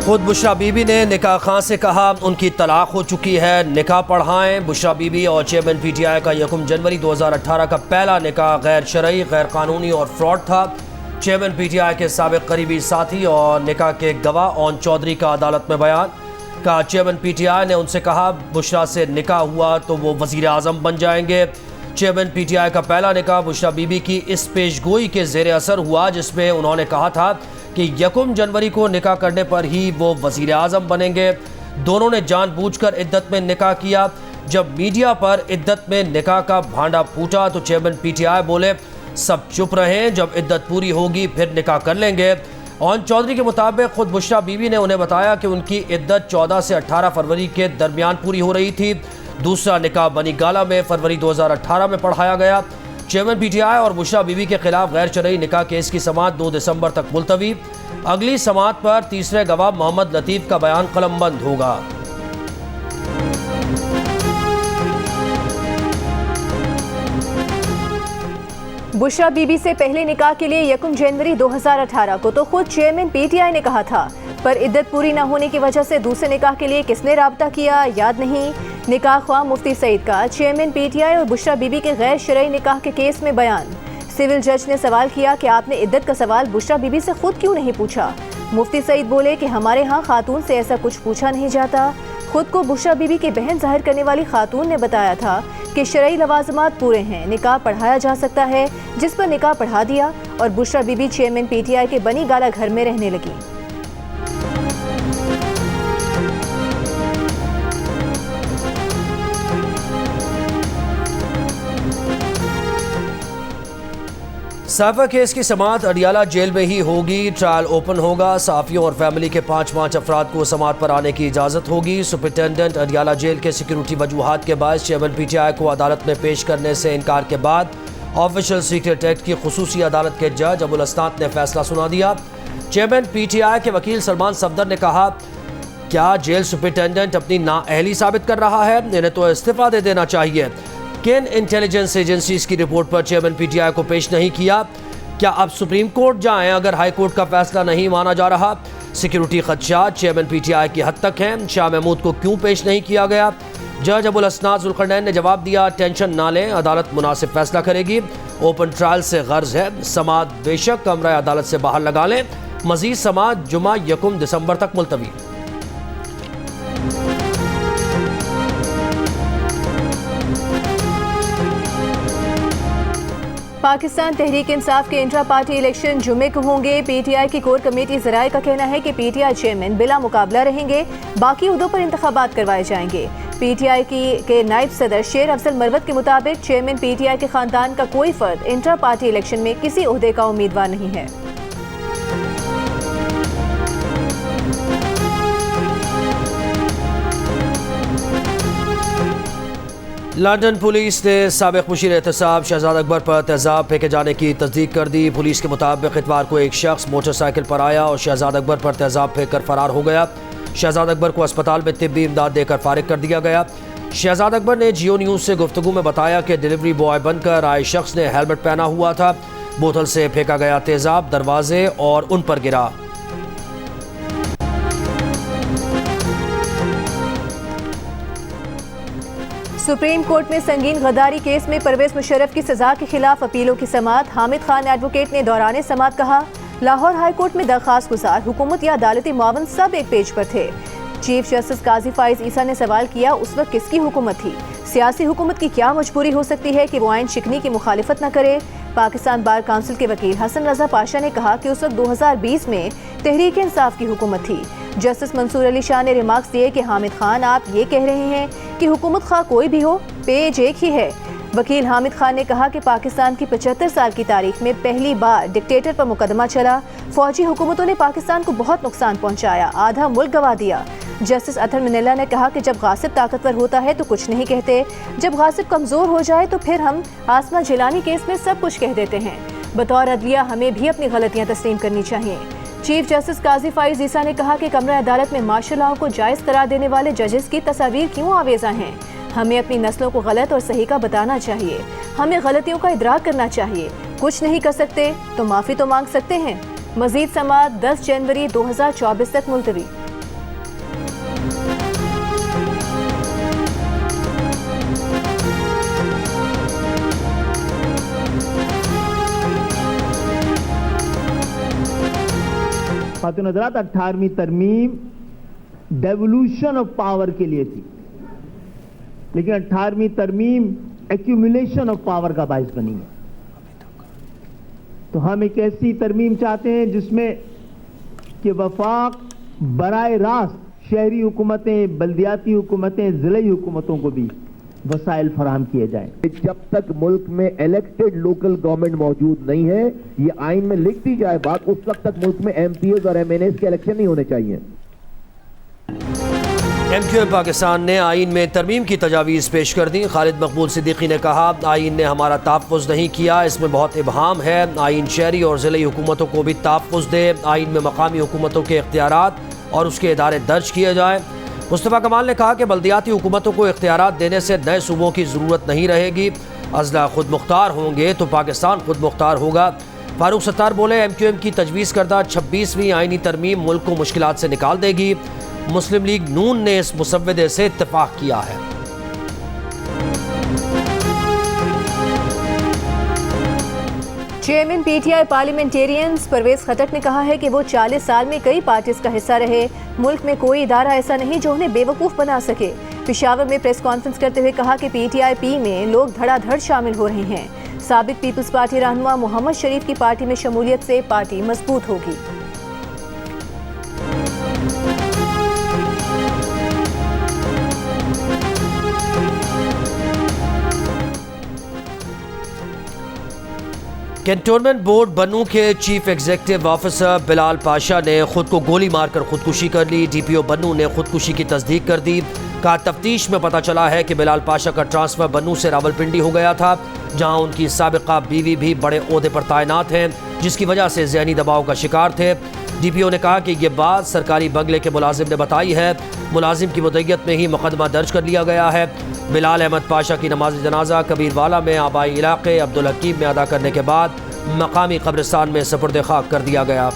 खुद बुशरा बीबी ने निकाह खां से कहा उनकी तलाक हो चुकी है, निकाह पढ़ाएं। बुशरा बीबी और चेयरमैन PTI का 1 जनवरी 2018 का पहला निकाह गैर शरई, गैर कानूनी और फ्रॉड था। चेयरमैन PTI के साबिक करीबी साथी और निकाह के गवाह ओन चौधरी का अदालत में बयान का चेयरमैन PTI ने उनसे कहा बुशरा से निकाह हुआ तो वो वज़ीर आज़म बन जाएंगे। चेयरमैन PTI का पहला निकाह बुशरा बीबी की इस पेशगोई के ज़ेर असर हुआ जिसमें उन्होंने कहा था कि 1 जनवरी को निकाह करने पर ही वो वज़ीर आज़म बनेंगे। दोनों ने जानबूझकर इद्दत में निकाह किया। जब मीडिया पर इद्दत में निकाह का भांडा फूटा तो चेयरमैन PTI बोले सब चुप रहें, जब इद्दत पूरी होगी फिर निकाह कर लेंगे। ओन चौधरी के मुताबिक खुद बुशरा बीवी ने उन्हें बताया कि उनकी इद्दत 14 से 18 फरवरी के दरमियान पूरी हो रही थी। दूसरा निकाह बनी गाला में फरवरी 2018 में पढ़ाया गया। चेयरमैन PTI और बुशरा बीवी के खिलाफ गैर शरई निकाह केस की समाअत 2 दिसंबर तक मुलतवी। अगली समाअत पर तीसरे गवाह मोहम्मद लतीफ़ का बयान कलमबंद होगा। बुशरा बीबी से पहले निकाह के लिए 1 जनवरी 2018 को तो खुद चेयरमैन PTI ने कहा था, पर इद्दत पूरी न होने की वजह से दूसरे निकाह के लिए किसने राब्ता किया याद नहीं। निकाह ख्वाह मुफ्ती सईद का चेयरमैन PTI और बुशरा बीबी के गैर शरई निकाह के केस में बयान। सिविल जज ने सवाल किया कि आपने इद्दत का सवाल बुशरा बीबी से खुद क्यों नहीं पूछा। मुफ्ती सईद बोले कि हमारे यहाँ खातून से ऐसा कुछ पूछा नहीं जाता। खुद को बुशरा बीबी की बहन जाहिर करने वाली खातून ने बताया था कि शरई लवाजमात पूरे हैं, निकाह पढ़ाया जा सकता है, जिस पर निकाह पढ़ा दिया और बुशरा बीबी चेयरमैन PTI के बनी गाला घर में रहने लगी। साफा केस की समाअत अडियाला जेल में ही होगी। ट्रायल ओपन होगा। साफियों और फैमिली के 5 अफराद को समाअत पर आने की इजाज़त होगी। सुपरिटेंडेंट अडियाला जेल के सिक्योरिटी वजूहात के बाद चेयरमैन PTI को अदालत में पेश करने से इनकार के बाद ऑफिशियल सीक्रेट एक्ट की खुसूसी अदालत के जज अबुल असनाद ने फैसला सुना दिया। चेयरमैन PTI के वकील सलमान सफदर ने कहा क्या जेल सुपरिटेंडेंट अपनी नाअहली साबित कर रहा है, इन्हें तो इस्तीफा दे देना चाहिए। किन इंटेलिजेंस एजेंसीज की रिपोर्ट पर चेयरमैन PTI को पेश नहीं किया? क्या अब सुप्रीम कोर्ट जाएं अगर हाई कोर्ट का फैसला नहीं माना जा रहा? सिक्योरिटी खदशात चेयरमैन PTI की हद तक हैं। शाह महमूद को क्यों पेश नहीं किया गया? जज अबुल असनाद जुल्करनैन ने जवाब दिया टेंशन ना लें, अदालत मुनासिब फैसला करेगी। ओपन ट्रायल से गर्ज है, समाअत बेशक कमरा अदालत से बाहर लगा लें। मजीद समाअत जुमा 1 दिसंबर तक मुलतवी। पाकिस्तान तहरीक इंसाफ के इंट्रा पार्टी इलेक्शन जुमे को होंगे। PTI की कोर कमेटी ज़राए का कहना है कि PTI चेयरमैन बिला मुकाबला रहेंगे, बाकी उहदों पर इंतखाबात करवाए जाएंगे। PTI के नायब सदर शेर अफजल मरवत के मुताबिक चेयरमैन PTI के खानदान का कोई फर्द इंट्रा पार्टी इलेक्शन में किसी ओहदे का उम्मीदवार नहीं है। लंदन पुलिस ने साबिक मुशीर एहतसाब शहजाद अकबर पर तेजाब फेंके जाने की तस्दीक कर दी। पुलिस के मुताबिक इतवार को एक शख्स मोटरसाइकिल पर आया और शहजाद अकबर पर तेजाब फेंक कर फरार हो गया। शहजाद अकबर को अस्पताल में तिब्बी इमदाद देकर फारिग कर दिया गया। शहजाद अकबर ने जियो न्यूज़ से गुफ्तगू में बताया कि डिलीवरी बॉय बनकर आए शख्स ने हेलमेट पहना हुआ था। बोतल से फेंका गया तेजाब दरवाजे और उन पर गिरा। सुप्रीम कोर्ट में संगीन गद्दारी केस में परवेज मुशर्रफ की सजा के खिलाफ अपीलों की समाअत। हामिद खान एडवोकेट ने दौरान समाअत कहा लाहौर हाई कोर्ट में दरखास्त गुजार, हुकूमत या अदालती मुआवन सब एक पेज पर थे। चीफ जस्टिस काजी फाइज ईसा ने सवाल किया उस वक्त किसकी हुकूमत थी? सियासी हुकूमत की क्या मजबूरी हो सकती है कि वो आइन शिकनी की मुखालिफत न करे? पाकिस्तान बार काउंसिल के वकील हसन रजा पाशा ने कहा कि उस वक्त 2020 में तहरीक इंसाफ की हुकूमत थी। जस्टिस मंसूर अली शाह ने रिमार्क्स दिए कि हामिद खान आप ये कह रहे हैं कि हुकूमत खा कोई भी हो, पेज एक ही है। वकील हामिद खान ने कहा कि पाकिस्तान की 75 साल की तारीख में पहली बार डिक्टेटर पर मुकदमा चला। फौजी हुकूमतों ने पाकिस्तान को बहुत नुकसान पहुंचाया, आधा मुल्क गंवा दिया। जस्टिस अतर मिनेला ने कहा कि जब गासिब ताकतवर होता है तो कुछ नहीं कहते, जब गासिब कमजोर हो जाए तो फिर हम आसमा जिलानी केस में सब कुछ कह देते हैं। बतौर अदलिया हमें भी अपनी गलतियां तस्लीम करनी चाहिए। चीफ जस्टिस काजी फाइज ईसा ने कहा कि कमरा अदालत में मार्शल लॉ को जायज़ करार देने वाले जजेस की तस्वीर क्यों आवेजा हैं? हमें अपनी नस्लों को गलत और सही का बताना चाहिए। हमें गलतियों का इदराक करना चाहिए। कुछ नहीं कर सकते तो माफ़ी तो मांग सकते हैं। मजीद समाअत 10 जनवरी 2024 तक मुलतवी। खातून हज़रात, 18वीं तरमीम डेवोल्यूशन ऑफ पावर के लिए थी, लेकिन 18वीं तरमीम एक्यूमुलेशन ऑफ पावर का बाइस बनी है। तो हम एक ऐसी तरमीम चाहते हैं जिसमें कि वफाक बराए रास्त शहरी हुकूमतें, बल्दियाती हुकूमतें, ज़िलाई हुकूमतों को भी वसाइल फराहम किए जाएं। जब तक मुल्क में इलेक्टेड लोकल गवर्नमेंट मौजूद नहीं है, ये आइन में लिख दी जाए बात, उस वक्त तक मुल्क में एमपीएस और एमएनएस के इलेक्शन नहीं होने चाहिए। MQM पाकिस्तान ने आइन में तरमीम की तजावीज़ पेश कर दी। खालिद मकबूल सिद्दीकी ने कहा, आइन ने हमारा तहफ़्फ़ुज़ नहीं किया, इसमें बहुत इबहाम है। आइन शहरी और ज़िली हुकूमतों को भी तहफ़्फ़ुज़ दे। आइन में मकामी हुकूमतों के इख्तियारात और उसके इदारे दर्ज किए जाएँ। मुस्तफ़ा कमाल ने कहा कि बल्दियाती हुकूमतों को इख्तियारात देने से नए सूबों की ज़रूरत नहीं रहेगी। अज़ला खुद मुख्तार होंगे तो पाकिस्तान खुद मुख्तार होगा। फारूक सत्तार बोले, MQM की तजवीज़ करदा 26वीं आइनी तरमीम मुल्क को मुश्किलात से निकाल देगी। मुस्लिम लीग नून ने इस मुसव्वदे से इत्तेफाक किया है। चेयरमैन PTI पार्लियामेंटेरियंस परवेज खटक ने कहा है कि वो 40 साल में कई पार्टीज का हिस्सा रहे। मुल्क में कोई इदारा ऐसा नहीं जो उन्हें बेवकूफ़ बना सके। पेशावर में प्रेस कॉन्फ्रेंस करते हुए कहा कि PTI में लोग धड़ाधड़ शामिल हो रहे हैं। साबिक पीपल्स पार्टी रहनुमा मोहम्मद शरीफ की पार्टी में शमूलियत से पार्टी मजबूत होगी। कैंटोनमेंट बोर्ड बन्नू के chief executive officer Bilal Pasha ने खुद को गोली मारकर खुदकुशी कर ली। DPO बन्नू ने खुदकुशी की तस्दीक कर दी। कहा, तफ्तीश में पता चला है कि बिलाल पाशा का ट्रांसफर बन्नू से रावलपिंडी हो गया था, जहां उनकी साबिका बीवी भी बड़े ओहदे पर तैनात हैं, जिसकी वजह से जहनी दबाव का शिकार थे। DPO ने कहा कि ये बात सरकारी बंगले के मुलाजिम ने बताई है। मुलाजिम की मुद्दत में ही मुकदमा दर्ज कर लिया गया है। बिलाल अहमद पाशा की नमाज जनाजा कबीरवाला में आबाई इलाके अब्दुल हकीम में अदा करने के बाद मकामी कब्रिस्तान में सपुर्द खाक कर दिया गया।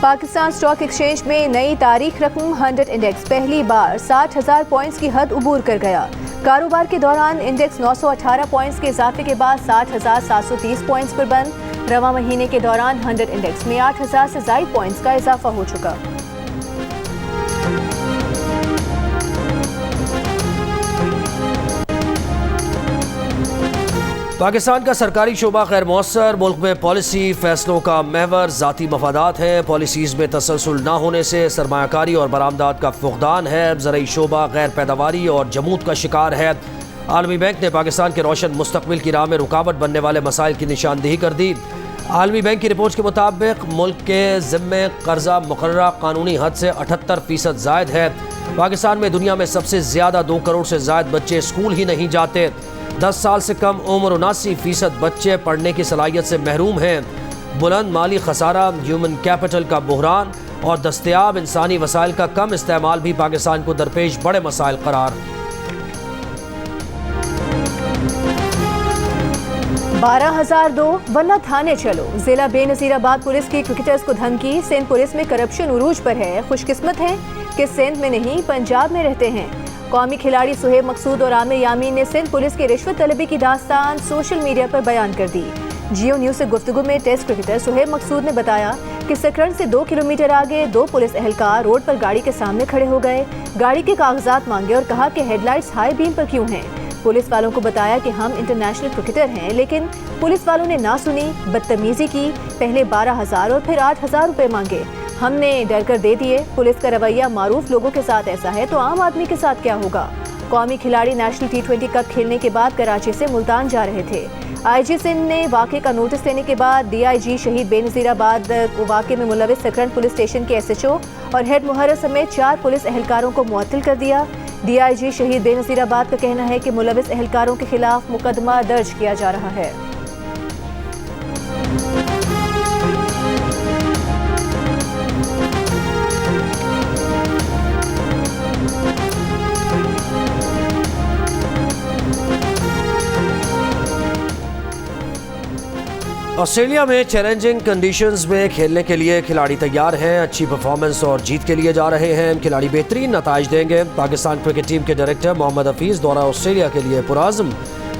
पाकिस्तान स्टॉक एक्सचेंज में नई तारीख रकम 100 इंडेक्स पहली बार 60,000 पॉइंट्स की हद उबूर कर गया। कारोबार के दौरान इंडेक्स 918 पॉइंट्स के इजाफे के बाद 60,730 पॉइंट्स पर बंद। रवा महीने के दौरान 100 इंडेक्स में 8,000 से ज़ायद पॉइंट्स का इजाफा हो चुका। पाकिस्तान का सरकारी शोबा गैर मौसर। मुल्क में पॉलिसी फैसलों का महवर ज़ाती मफादात है। पॉलिसीज़ में तसलसल न होने से सरमायाकारी और बरामदात का फुकदान है। ज़रई शोबा गैर पैदावारी और जमूत का शिकार है। आलमी बैंक ने पाकिस्तान के रोशन मुस्तकबिल की राह में रुकावट बनने वाले मसाइल की निशानदेही कर दी। आलमी बैंक की रिपोर्ट के मुताबिक मुल्क के ज़िम्मे कर्जा मुकर्ररा कानूनी हद से 78% ज़ायद है। पाकिस्तान में दुनिया में सबसे ज़्यादा 2 करोड़ से ज़ायद बच्चे स्कूल ही नहीं जाते। 10 साल से कम उम्र 79% बच्चे पढ़ने की सलाहियत से महरूम हैं। बुलंद माली खसारा, ह्यूमन कैपिटल का बहरान और दस्तयाब इंसानी वसाइल का कम इस्तेमाल भी पाकिस्तान को दरपेश बड़े मसाइल करार। 12,002 वरना थाने चलो। जिला बेनजीराबाद पुलिस की क्रिकेटर्स को धमकी। सिंध पुलिस में करप्शन उरूज पर है। खुशकिस्मत है कि सिंध में नहीं पंजाब में रहते हैं। कौमी खिलाड़ी सुहेब मकसूद और आमिर यामीन ने सिंध पुलिस की रिश्वत तलबी की दास्तान सोशल मीडिया पर बयान कर दी। जियो न्यूज से गुफ्तगू में टेस्ट क्रिकेटर सुहेब मकसूद ने बताया कि सकरन से 2 किलोमीटर आगे 2 पुलिस एहलकार रोड पर गाड़ी के सामने खड़े हो गए। गाड़ी के कागजात मांगे और कहा कि हेडलाइट्स हाई बीम पर क्यों हैं। पुलिस वालों को बताया कि हम इंटरनेशनल क्रिकेटर हैं, लेकिन पुलिस वालों ने ना सुनी, बदतमीजी की। पहले 12,000 और फिर 8,000 रुपए मांगे। हमने डर कर दे दिए। पुलिस का रवैया मारूफ लोगों के साथ ऐसा है तो आम आदमी के साथ क्या होगा। कौमी खिलाड़ी नेशनल T20 कप खेलने के बाद कराची से मुल्तान जा रहे थे। IG सिंध ने वाक़े का नोटिस लेने के बाद DIG शहीद बेनज़ीराबाद को वाक़े में मुलविस सकरन पुलिस स्टेशन के SHO और हेड मुहर्रर समेत 4 पुलिस एहलकारों को मुअत्तल कर दिया। DIG शहीद बेनज़ीराबाद का कहना है कि मुलविस एहलकारों के खिलाफ मुकदमा दर्ज किया जा रहा है। ऑस्ट्रेलिया में चैलेंजिंग कंडीशंस में खेलने के लिए खिलाड़ी तैयार हैं। अच्छी परफॉर्मेंस और जीत के लिए जा रहे हैं। खिलाड़ी बेहतरीन नताइज देंगे। पाकिस्तान क्रिकेट टीम के डायरेक्टर मोहम्मद हफीज़ दौरा ऑस्ट्रेलिया के लिए पुराज़म।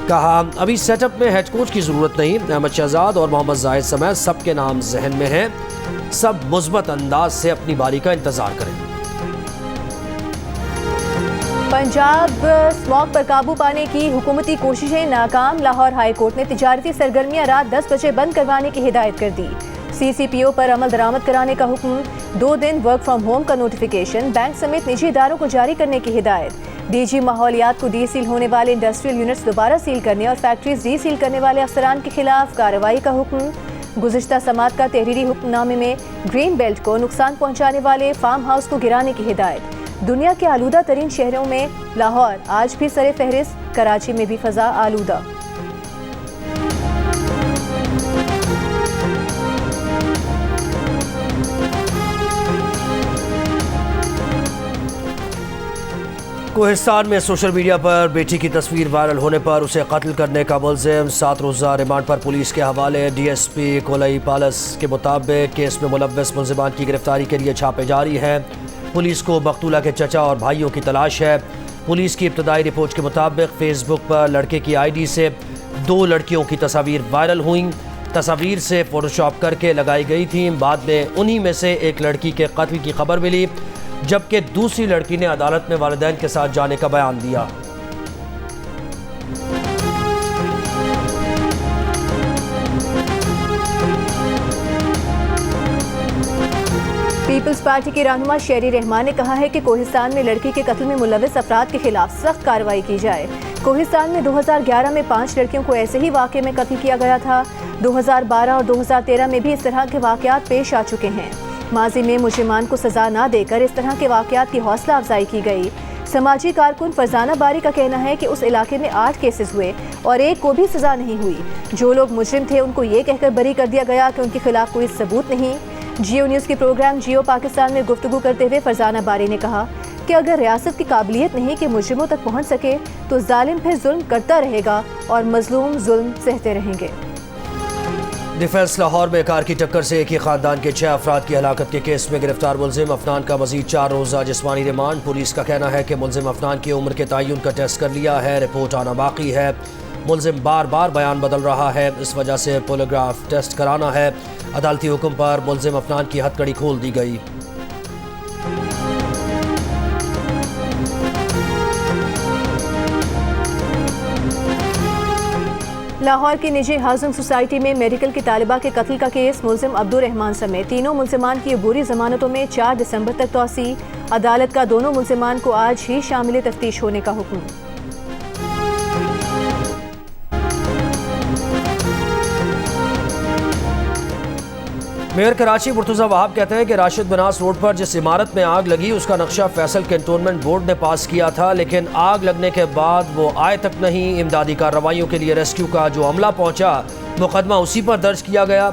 कहा अभी सेटअप में हेड कोच की ज़रूरत नहीं, अहमद शहजाद और मोहम्मद जाहिद समेत सबके नाम जहन में हैं, सब मुस्बत अंदाज से अपनी बारी का इंतज़ार करें। पंजाब स्मॉग पर काबू पाने की हुकूमती कोशिशें नाकाम। लाहौर हाई कोर्ट ने तिजारती सरगर्मियां रात 10 बजे बंद करवाने की हिदायत कर दी। CCPO पर अमल दरामद कराने का हुक्म, 2 दिन वर्क फ्रॉम होम का नोटिफिकेशन, बैंक समेत निजी इदारों को जारी करने की हिदायत। DG माहौलियात को डीसील होने वाले इंडस्ट्रियल यूनिट्स दोबारा सील करने और फैक्ट्रीज रीसील करने वाले अफसरान के खिलाफ कार्रवाई का हुक्म। गुज़िश्ता समात का तहरीरी हुक्मनामे में ग्रीन बेल्ट को नुकसान पहुंचाने वाले फार्म हाउस को गिराने की हिदायत। दुनिया के आलूदा तरीन शहरों में लाहौर आज भी सरे फहरिस्त, कराची में भी फजा आलूदा। कोहिस्तान में सोशल मीडिया पर बेटी की तस्वीर वायरल होने पर उसे कत्ल करने का मुल्जिम 7 रोज़ा रिमांड पर पुलिस के हवाले। DSP कोलई पालस के मुताबिक केस में मुलव्वस मुल्जिमान की गिरफ्तारी के लिए छापे जारी हैं। पुलिस को मकतूला के चचा और भाइयों की तलाश है। पुलिस की इब्तदाई रिपोर्ट के मुताबिक फेसबुक पर लड़के की ID से 2 लड़कियों की तस्वीर वायरल हुई। तस्वीर से फोटोशॉप करके लगाई गई थी। बाद में उन्हीं में से एक लड़की के कत्ल की खबर मिली, जबकि दूसरी लड़की ने अदालत में वालिदैन के साथ जाने का बयान दिया। पीपल्स पार्टी की रहनुमा शेरी रहमान ने कहा है कि कोहिस्तान में लड़की के कत्ल में मुलव्वस अफराद के खिलाफ सख्त कार्रवाई की जाए। कोहिस्तान में 2011 में 5 लड़कियों को ऐसे ही वाक़े में कत्ल किया गया था। 2012 और 2013 में भी इस तरह के वाक़यात पेश आ चुके हैं। माजी में मुजरिमान को सजा ना देकर इस तरह के वाक़यात की हौसला अफजाई की गई। समाजी कारकुन फरजाना बारी का कहना है कि उस इलाके में 8 केसेस हुए और एक को भी सजा नहीं हुई। जो लोग मुजरिम थे उनको ये कहकर बरी कर दिया गया कि उनके खिलाफ कोई सबूत नहीं। जियो न्यूज़ के प्रोग्राम जियो पाकिस्तान में गुफ्तगू करते हुए फरजाना बारी ने कहा कि अगर रियासत की काबिलियत नहीं कि मुजरिमों तक पहुँच सके तो जालिम फिर जुल्म करता रहेगा और मजलूम जुल्म सहते रहेंगे। डिफेंस लाहौर में कार की टक्कर से एक ही खानदान के 6 अफराद की हलाकत के केस में गिरफ्तार मुल्जिम अफनान का मजीद 4 रोज़ा जिस्मानी रिमांड। पुलिस का कहना है कि मुल्जिम अफनान की उम्र के तयन का टेस्ट कर लिया है, रिपोर्ट आना बाकी है। मुल्जिम बार बार बयान बदल रहा है, इस वजह से पोलीग्राफ टेस्ट कराना है। अदालती हुक्म पर मुल्जिम अफनान की हथकड़ी खोल दी गई। लाहौर की निजी हाउसिंग सोसाइटी में मेडिकल की तालिबा के कत्ल का केस, मुल्जिम अब्दुल रहमान समेत तीनों मुल्जिमान की अबूरी जमानतों में 4 दिसंबर तक तौसी। अदालत का दोनों मुल्जिमान को आज ही शामिल तफ्तीश होने का हुक्म। मेयर कराची मुर्तज़ा वहाब कहते हैं कि राशिद बनास रोड पर जिस इमारत में आग लगी उसका नक्शा फैसल कैंटोनमेंट बोर्ड ने पास किया था, लेकिन आग लगने के बाद वो आए तक नहीं। इमदादी कार्रवाइयों के लिए रेस्क्यू का जो अमला पहुंचा, मुकदमा उसी पर दर्ज किया गया।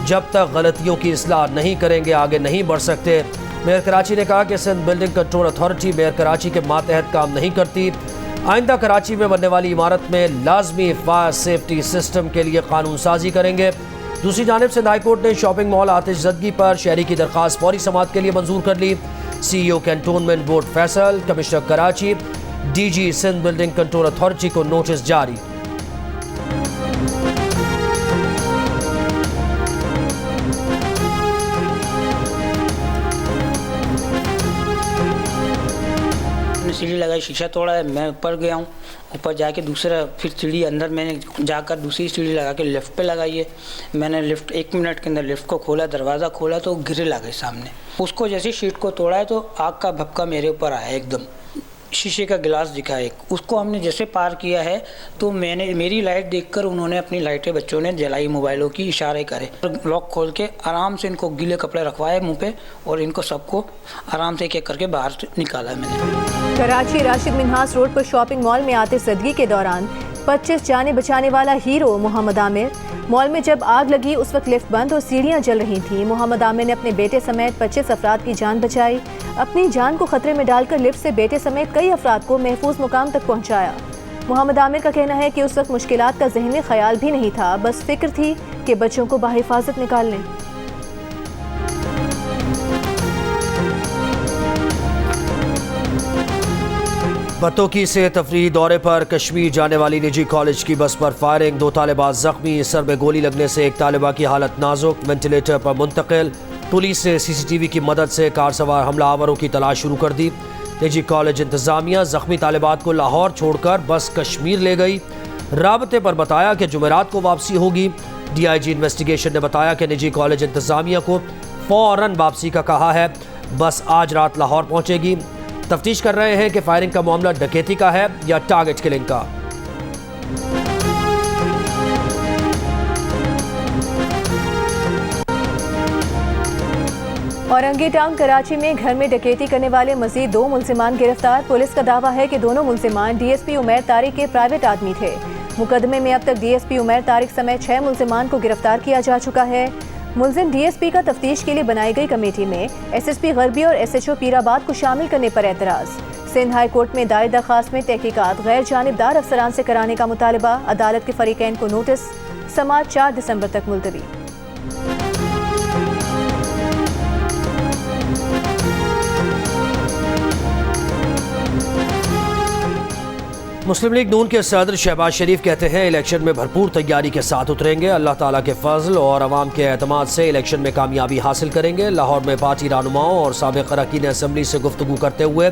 जब तक गलतियों की इस्लाह नहीं करेंगे आगे नहीं बढ़ सकते। मेयर कराची ने कहा कि Sindh building control authority mayor Karachi के मातहत काम नहीं करती। आइंदा कराची में बनने वाली इमारत में लाजमी फायर सेफ्टी सिस्टम के लिए कानून साजी करेंगे। दूसरी जानिब सिंध हाई कोर्ट ने शॉपिंग मॉल आतिशज़दगी पर शहरी की दरख्वास्त फौरी समाअत के लिए मंजूर कर ली। CEO cantonment board Faisal, commissioner Karachi, DG Sindh building control authority को नोटिस जारी। सीढ़ी लगाई, शीशा तोड़ा है, मैं ऊपर गया हूँ। ऊपर जाके दूसरा फिर सीढ़ी अंदर मैंने जाकर दूसरी सीढ़ी लगा के लिफ्ट पे लगाई है। मैंने लिफ्ट 1 मिनट के अंदर लिफ्ट को खोला, दरवाज़ा खोला तो ग्रिल आ गई सामने। उसको जैसे शीट को तोड़ा है तो आग का भपका मेरे ऊपर आया एकदम। शीशे का गिलास दिखा एक, उसको हमने जैसे पार किया है तो मेरी लाइट देखकर उन्होंने अपनी लाइटें बच्चों ने जलाई, मोबाइलों की इशारे करे। लॉक खोल के आराम से इनको गीले कपड़े रखवाए मुंह पे और इनको सबको आराम से एक-एक करके बाहर निकाला मैंने। कराची राशिद मिन्हास रोड पर शॉपिंग मॉल में आतिशज़दगी के दौरान 25 जाने बचाने वाला हीरो मोहम्मद आमिर। मॉल में जब आग लगी उस वक्त लिफ्ट बंद और सीढ़ियां जल रही थीं। मोहम्मद आमिर ने अपने बेटे समेत 25 अफराद की जान बचाई। अपनी जान को खतरे में डालकर लिफ्ट से बेटे समेत कई अफराद को महफूज मुकाम तक पहुंचाया। मोहम्मद आमिर का कहना है कि उस वक्त मुश्किलात का ज़हनी ख्याल भी नहीं था, बस फिक्र थी कि बच्चों को बाहिफाजत निकाल लें। बतौकी से तफरीही दौरे पर कश्मीर जाने वाली निजी कॉलेज की बस पर फायरिंग, 2 तालिबात जख्मी, सर में गोली लगने से एक तालिबा की हालत नाजुक, वेंटिलेटर पर मुंतकिल। पुलिस ने CCTV की मदद से कार सवार हमलावरों की तलाश शुरू कर दी। निजी कॉलेज इंतजामिया जख्मी तालिबात को लाहौर छोड़कर बस कश्मीर ले गई। राबते पर बताया कि जुमेरात को वापसी होगी। DIG इन्वेस्टिगेशन ने बताया कि निजी कॉलेज इंतजामिया को फौरन वापसी का कहा है। बस आज रात लाहौर पहुंचेगी। तफ्तीश कर रहे हैं कि फायरिंग का मामला डकैती का है या टारगेट किलिंग का। औरंगी टाउन कराची में घर में डकैती करने वाले मजीद 2 मुलजिमान गिरफ्तार। पुलिस का दावा है कि दोनों मुलजिमान DSP उमैर तारिक के प्राइवेट आदमी थे। मुकदमे में अब तक DSP उमैर तारिक समेत 6 मुलजिमान को गिरफ्तार किया जा चुका है। मुलजिम DSP का तफ्तीश के लिए बनाई गई कमेटी में SSP गरबी और SHO पीराबाद को शामिल करने पर एतराज़। सिंध हाई कोर्ट में दायर दरखास्त में तहकीकात गैर जानिबदार अफसरान से कराने का मुतालबा। अदालत के फरीकैन को नोटिस। समाअत 4 दिसंबर तक मुलतवी। मुस्लिम लीग नून के सदर शहबाज शरीफ कहते हैं इलेक्शन में भरपूर तैयारी के साथ उतरेंगे। अल्लाह ताला के फजल और अवाम के एतमाद से इलेक्शन में कामयाबी हासिल करेंगे। लाहौर में पार्टी रहनुमाओं और साबिक अरकान असम्बली से गुफ्तगू करते हुए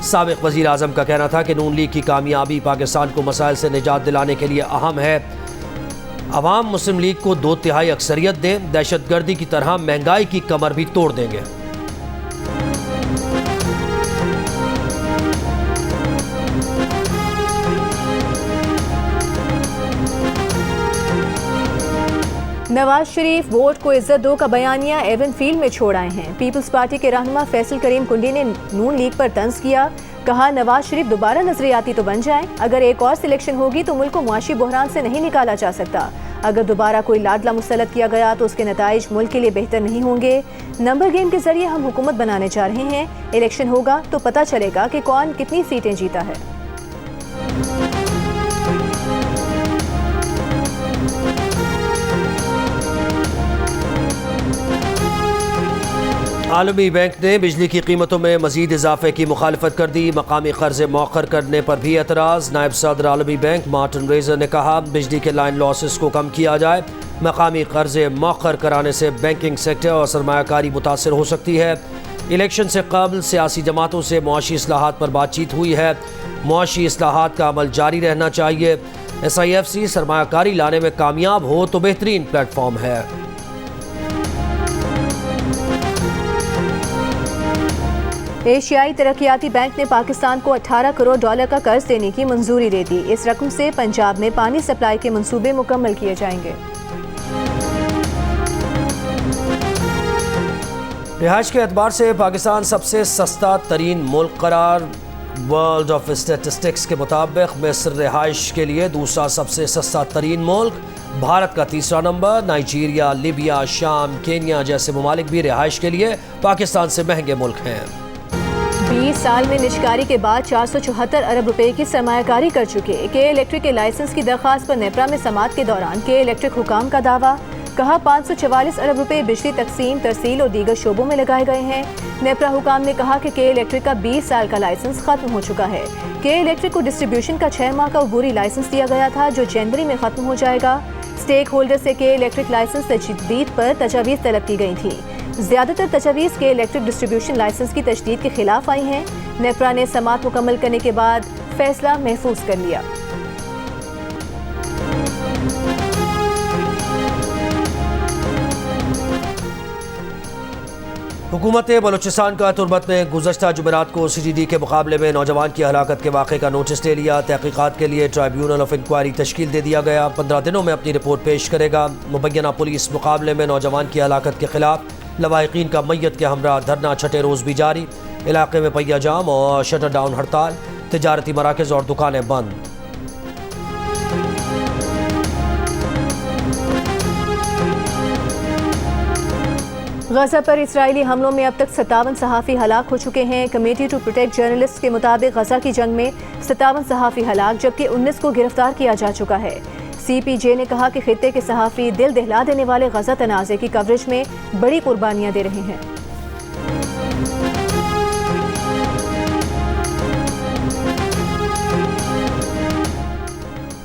साबिक वज़ीर आज़म का कहना था कि नून लीग की कामयाबी पाकिस्तान को मसाइल से निजात दिलाने के लिए अहम है। अवाम मुस्लिम लीग को 2/3 अक्सरियत दें, दहशतगर्दी की तरह महंगाई की कमर भी तोड़ देंगे। नवाज शरीफ वोट को इज्जत दो का बयानिया एवन फील्ड में छोड़ आए हैं। पीपल्स पार्टी के रहनुमा फैसल करीम कुंडी ने नून लीग पर तंज किया। कहा नवाज शरीफ दोबारा नजरियाती तो बन जाएं। अगर एक और सिलेक्शन होगी तो मुल्क को मुआशी बहरान से नहीं निकाला जा सकता। अगर दोबारा कोई लाडला मुसल्लत किया गया तो उसके नताइज मुल्क के लिए बेहतर नहीं होंगे। नंबर गेम के जरिए हम हुकूमत बनाने जा रहे हैं। इलेक्शन होगा तो पता चलेगा कि कौन कितनी सीटें जीता है। आलमी बैंक ने बिजली की कीमतों में मजीद इजाफे की मुखालफत कर दी। मकामी कर्जे मौखर करने पर भी एतराज़। नायब सदर आलमी बैंक मार्टिन रेजर ने कहा बिजली के लाइन लॉसेस को कम किया जाए। मकामी कर्जे मौखर कराने से बैंकिंग सेक्टर और सरमायाकारी मुतासर हो सकती है। इलेक्शन से कबल सियासी जमातों से मुआशी इस्लाहात पर बातचीत हुई है। मुआशी इस्लाहात का अमल जारी रहना चाहिए। SIFC सरमायाकारी लाने में कामयाब हो तो बेहतरीन प्लेटफॉर्म है। एशियाई तरक्याती बैंक ने पाकिस्तान को $18 करोड़ का कर्ज देने की मंजूरी दे दी। इस रकम से पंजाब में पानी सप्लाई के मंसूबे मुकम्मल किए जाएंगे। रिहाइश के एतबार से पाकिस्तान सबसे सस्ता तरीन मुल्क करार। वर्ल्ड ऑफ स्टेटिस्टिक्स के मुताबिक मिस्र रिहाइश के लिए दूसरा सबसे सस्ता तरीन मुल्क, भारत का तीसरा नंबर। नाइजीरिया, लीबिया, शाम, केन्या जैसे ममालिक भी रिहाइश के लिए पाकिस्तान से महंगे मुल्क हैं। 20 साल में निजकारी के बाद 474 अरब रुपए की सरमायाकारी कर चुके के इलेक्ट्रिक के लाइसेंस की दरखास्त पर नेपरा में समाअत के दौरान के इलेक्ट्रिक हुकाम का दावा। कहा 544 अरब रुपए बिजली तकसीम, तरसील और दीगर शोबों में लगाए गए हैं। नेपरा हुकाम ने कहा कि के इलेक्ट्रिक का 20 साल का लाइसेंस खत्म हो चुका है। के इलेक्ट्रिक को डिस्ट्रीब्यूशन का 6 माह का अबूरी लाइसेंस दिया गया था जो जनवरी में खत्म हो जाएगा। स्टेक होल्डर से के इलेक्ट्रिक लाइसेंस तजदीद पर तजावीज़ तलब की गई थी। ज्यादातर तजावीज़ के इलेक्ट्रिक डिस्ट्रीब्यूशन लाइसेंस की तजदीद के खिलाफ आई हैं। नेपरा ने समाअत मुकम्मल करने के बाद फैसला महफूज कर लिया। हुकूमत बलूचिस्तान का तुर्बत में गुज़श्ता जुमेरात को CGD के मुकाबले में नौजवान की हलाकत के वाक़े का नोटिस ले लिया। तहकीकात के लिए ट्राइब्यूनल ऑफ इंक्वायरी तश्कील दे दिया गया। 15 दिनों में अपनी रिपोर्ट पेश करेगा। मुबैना पुलिस मुकाबले में नौजवान की हलाकत के खिलाफ लवाहिकीन का मैयत के हमरा धरना 6ठे रोज़ भी जारी। इलाके में पहिया जाम और शटर डाउन हड़ताल। तिजारती मराकज़ और दुकानें बंद। गजा पर इसराइली हमलों में अब तक 57 सहाफ़ी हलाक हो चुके हैं। कमेटी टू प्रोटेक्ट जर्नलिस्ट के मुताबिक गजा की जंग में 57 सहाफ़ी हलाक जबकि 19 को गिरफ्तार किया जा चुका है। CPJ ने कहा कि खित्ते के सहाफ़ी दिल दहला देने वाले गजा तनाज़े की कवरेज में बड़ी कुर्बानियाँ दे रहे हैं।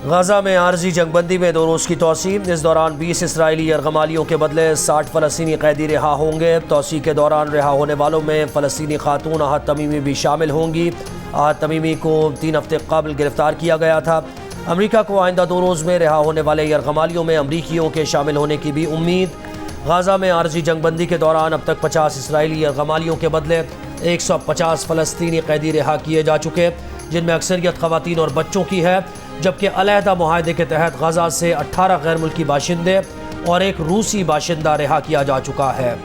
गाजा में आर्जी जंगबंदी में 2 रोज़ की तोसी। इस दौरान 20 इसराइली यरगमालियों के बदले 60 फ़लस्तीनी कैदी रिहा होंगे। तोसी के दौरान रिहा होने वालों में फ़लस्तीनी खातून आहत तमीमी भी शामिल होंगी। आहत तमीमी को 3 हफ्ते कबल गिरफ्तार किया गया था। अमरीका को आइंदा 2 रोज़ में रिहा होने वाले यरगमालियों में अमरीकियों के शामिल होने की भी उम्मीद। गाजा में आर्जी जंगबंदी के दौरान अब तक 50 इसराइली यरगमालियों के बदले 150 फ़लस्तीनी कैदी रिहा किए जा चुके, जिनमें अक्सरियत ख़वातीन और बच्चों की है, जबकि अलहदा मुआहदे के तहत गाजा से 18 गैर मुल्की बाशिंदे और एक रूसी बाशिंदा रिहा किया जा चुका है।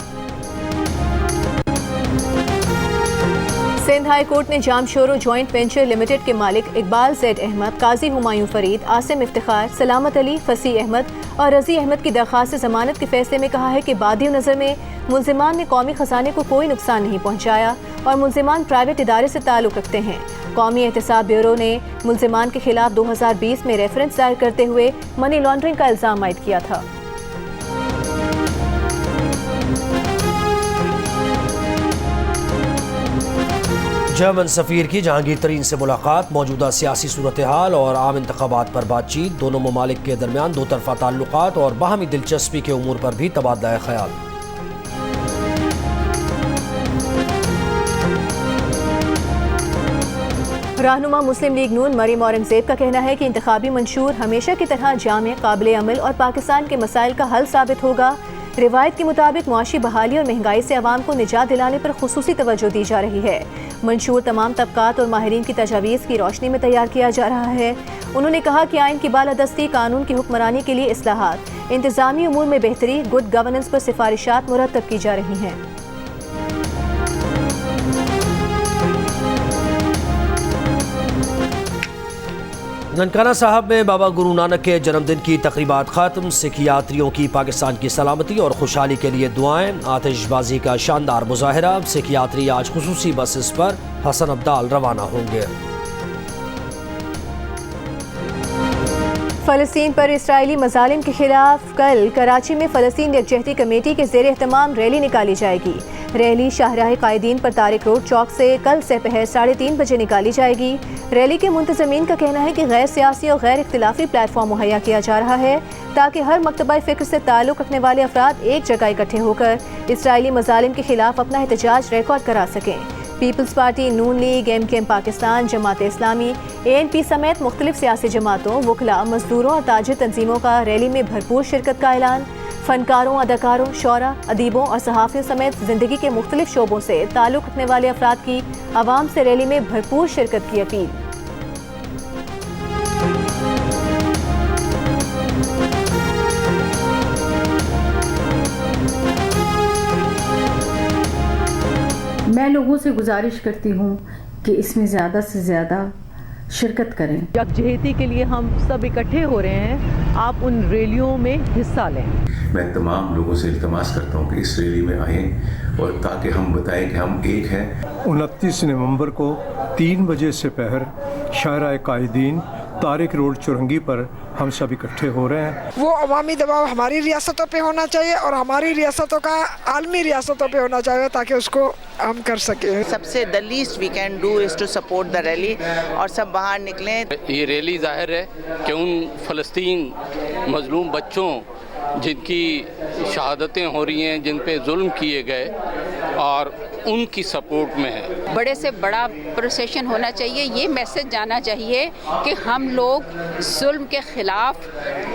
सिंध हाई कोर्ट ने जामशोरो जॉइंट वेंचर लिमिटेड के मालिक इकबाल ज़ैद अहमद, काजी हुमायूं फरीद, आसिम इफ्तिखार, सलामत अली, फसी अहमद और रजी अहमद की दरख्वास्त जमानत के फैसले में कहा है कि बादी नज़र में मुल्जिमान ने कौमी खजाने को कोई नुकसान नहीं पहुँचाया और मुल्जिमान प्राइवेट इदारे से ताल्लुक़ रखते हैं। कौमी एहतसाब ब्यूरो ने मुल्जिमान के खिलाफ 2020 में रेफरेंस दायर करते हुए मनी लॉन्ड्रिंग का इल्ज़ाम आयद किया था। जर्मन सफ़ीर की जहांगीर तरीन से मुलाकात, मौजूदा सियासी सूरत हाल और आम इंतखाबात पर बातचीत। दोनों ममालिक के दरमियान 2 तरफ़ा ताल्लुकात और बाहमी दिलचस्पी के उमूर पर भी तबादला ख्याल। रहनुमा मुस्लिम लीग नून मरीम औरंगजेब का कहना है कि इंतखाबी मंशूर हमेशा की तरह जामे, काबिल अमल और पाकिस्तान के मसाइल का हल साबित होगा। रिवायत के मुताबिक मुआशी बहाली और महंगाई से आवाम को निजात दिलाने पर खुसूसी तवज्जो दी जा रही है। मंशूर तमाम तबकात और माहिरीन की तजावीज़ की रोशनी में तैयार किया जा रहा है। उन्होंने कहा कि आइन की बालादस्ती, कानून की हुक्मरानी के लिए इस्लाहात, इंतजामी उमूर में बेहतरी, गुड गवर्नेंस पर सिफारिशात मुरतब की जा रही हैं। ननकाना साहब में बाबा गुरु नानक के जन्मदिन की तकरीबात ख़त्म। सिख यात्रियों की पाकिस्तान की सलामती और खुशहाली के लिए दुआएं। आतिशबाजी का शानदार मुजाहरा। सिख यात्री आज खुसूसी बसेस पर हसन अब्दाल रवाना होंगे। फ़लस्तीन पर इसराइली मज़ालिम के खिलाफ कल कराची में फ़लस्तीन यकजहती कमेटी के ज़ेर एहतमाम रैली निकाली जाएगी। रैली शाहराह कायदीन पर तारिक रोड चौक से कल दोपहर 3:30 बजे निकाली जाएगी। रैली के मुंतज़मीन का कहना है कि गैर सियासी और गैर इख्तिलाफी प्लेटफॉर्म मुहैया किया जा रहा है ताकि हर मकतबा फ़िक्र से ताल्लुक़ रखने वाले अफराद एक जगह इकट्ठे होकर इसराइली मज़ालिम के खिलाफ अपना एहतजाज रिकॉर्ड करा सकें। पीपल्स पार्टी, नून league, MKM Pakistan, Jamaat Islami, ANP समेत मुख्तलिफ सियासी जमातों, वकला, मजदूरों और ताजिर तंजीमों का रैली में भरपूर शिरकत का ऐलान। फ़नकारों, अदाकारों, शोरा, अदीबों और सहाफ़ियों समेत ज़िंदगी के मुख्तलिफ शोबों से ताल्लुक़ रखने वाले अफराद की आवाम से रैली में भरपूर शिरकत की अपील। मैं लोगों से गुजारिश करती हूँ कि इसमें ज़्यादा से ज़्यादा शिरकत करें। यकजहती के लिए हम सब इकट्ठे हो रहे हैं, आप उन रैलियों में हिस्सा लें। मैं तमाम लोगों से इल्तमास करता हूँ कि इस रैली में आएँ और ताकि हम बताएं कि हम एक हैं। 29 नवंबर को 3 बजे से पहर शाहराह कायदीन तारिक रोड चुरंगी पर हम सब इकट्ठे हो रहे हैं। वो अवामी दबाव हमारी रियासतों पे होना चाहिए और हमारी रियासतों का आलमी रियासतों पे होना चाहिए ताकि उसको हम कर सकें। सबसे the least we can do is to support the rally और सब बाहर निकलें। ये रैली जाहिर है कि उन फ़लस्तीन मजलूम बच्चों जिनकी शहादतें हो रही हैं, जिन पे जुल्म किए गए और उनकी सपोर्ट में है। बड़े से बड़ा प्रोसेशन होना चाहिए। ये मैसेज जाना चाहिए कि हम लोग जुल्म के ख़िलाफ़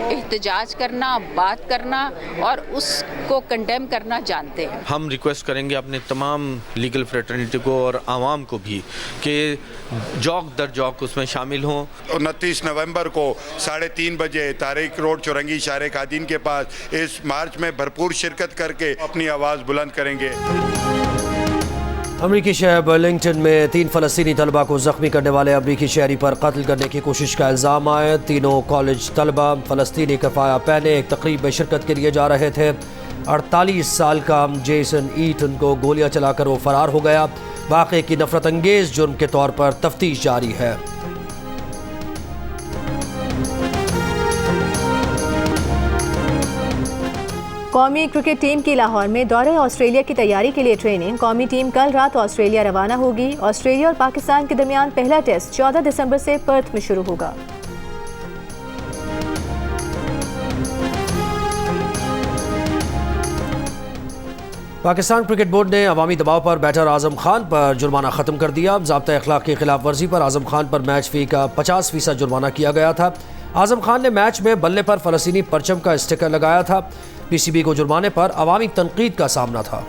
एहतजाज करना, बात करना और उसको कंडेम करना जानते हैं। हम रिक्वेस्ट करेंगे अपने तमाम लीगल फ्रेटर्निटी को और आवाम को भी कि जौक दर जौक उसमें शामिल हों। 29 नवंबर को 3:30 बजे तारिक रोड चुरंगी शाहराह कायदीन के पास इस मार्च में भरपूर शिरकत करके अपनी आवाज़ बुलंद करेंगे। अमरीकी शहर बर्लिंगटन में 3 फ़लस्तीनी तलबा को ज़ख्मी करने वाले अमरीकी शहरी पर कत्ल करने की कोशिश का इल्ज़ाम आया। तीनों कॉलेज तलबा फ़लस्तीनी कफ़ाया पहने एक तकरीब में शिरकत के लिए जा रहे थे। 48 साल का जेसन ईटन को गोलियां चलाकर वो फरार हो गया। वाक़े की नफरत अंगेज़ जुर्म के तौर पर तफ्तीश जारी है। कौमी क्रिकेट टीम की लाहौर में दौरे ऑस्ट्रेलिया की तैयारी के लिए ट्रेनिंग। कौमी टीम कल रात ऑस्ट्रेलिया रवाना होगी। ऑस्ट्रेलिया और पाकिस्तान के दरमियान पहला टेस्ट 14 दिसंबर से पर्थ में शुरू होगा। पाकिस्तान क्रिकेट बोर्ड ने अवामी दबाव पर बैटर आजम खान पर जुर्माना ख़त्म कर दिया। ज़ाब्ता अखलाक की खिलाफ वर्जी पर आजम खान पर मैच फ़ी का 50% जुर्माना किया गया था। आजम खान ने मैच में बल्ले पर फ़लस्तीनी परचम का स्टिकर लगाया था। PCB को जुर्माने पर अवामी तनकीद का सामना था।